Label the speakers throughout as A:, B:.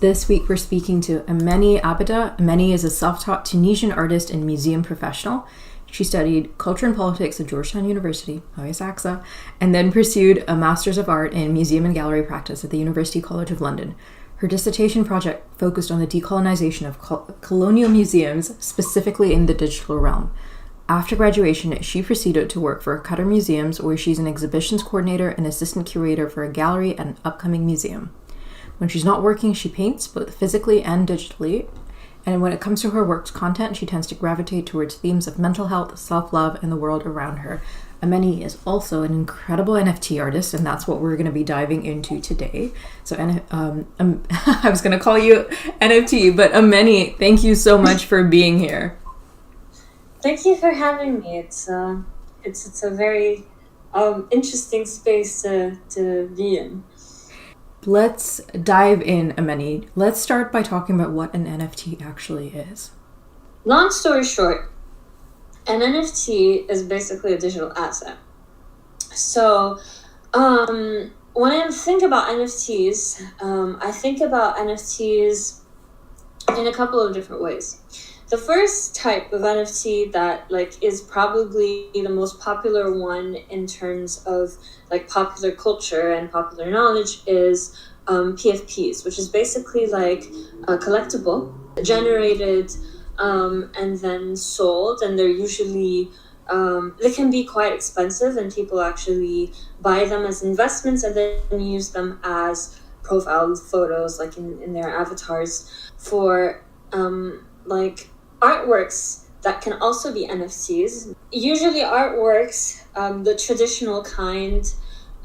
A: This week we're speaking to Ameni Abida. Ameni is a self-taught Tunisian artist and museum professional. She studied culture and politics at Georgetown University, AXA, and then pursued a Master's of Art in Museum and Gallery Practice at the University College of London. Her dissertation project focused on the decolonization of colonial museums, specifically in the digital realm. After graduation, she proceeded to work for Qatar Museums, where she's an exhibitions coordinator and assistant curator for a gallery at an upcoming museum. When she's not working, she paints, both physically and digitally. And when it comes to her work's content, she tends to gravitate towards themes of mental health, self-love, and the world around her. Ameni is also an incredible NFT artist, and that's what we're going to be diving into today. So I was going to call you NFT, but Ameni, thank you so much for being here.
B: Thank you for having me. It's a very interesting space to be in.
A: Let's dive in, Ameni. Let's start by talking about what an NFT actually is.
B: Long story short, an NFT is basically a digital asset. So when I think about NFTs, I think about NFTs in a couple of different ways. The first type of NFT that is probably the most popular one in terms of popular culture and popular knowledge is PFPs, which is basically a collectible generated and then sold, and they're usually they can be quite expensive, and people actually buy them as investments and then use them as profile photos in their avatars for artworks that can also be NFTs. Usually artworks, the traditional kind,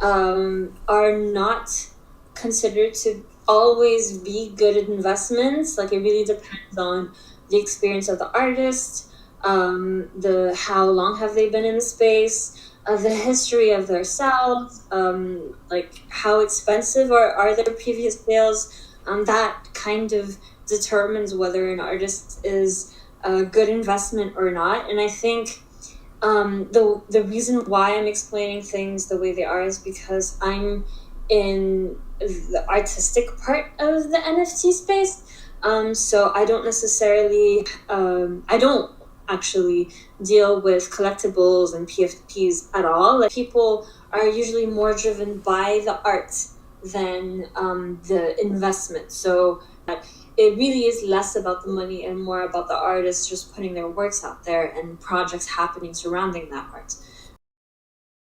B: are not considered to always be good investments. It really depends on the experience of the artist, how long have they been in the space, the history of their selves, how expensive are their previous sales. That kind of determines whether an artist is a good investment or not. And I think the reason why I'm explaining things the way they are is because I'm in the artistic part of the NFT space. So I don't necessarily, I don't actually deal with collectibles and PFPs at all. People are usually more driven by the art than the investment. So it really is less about the money and more about the artists just putting their works out there and projects happening surrounding that art.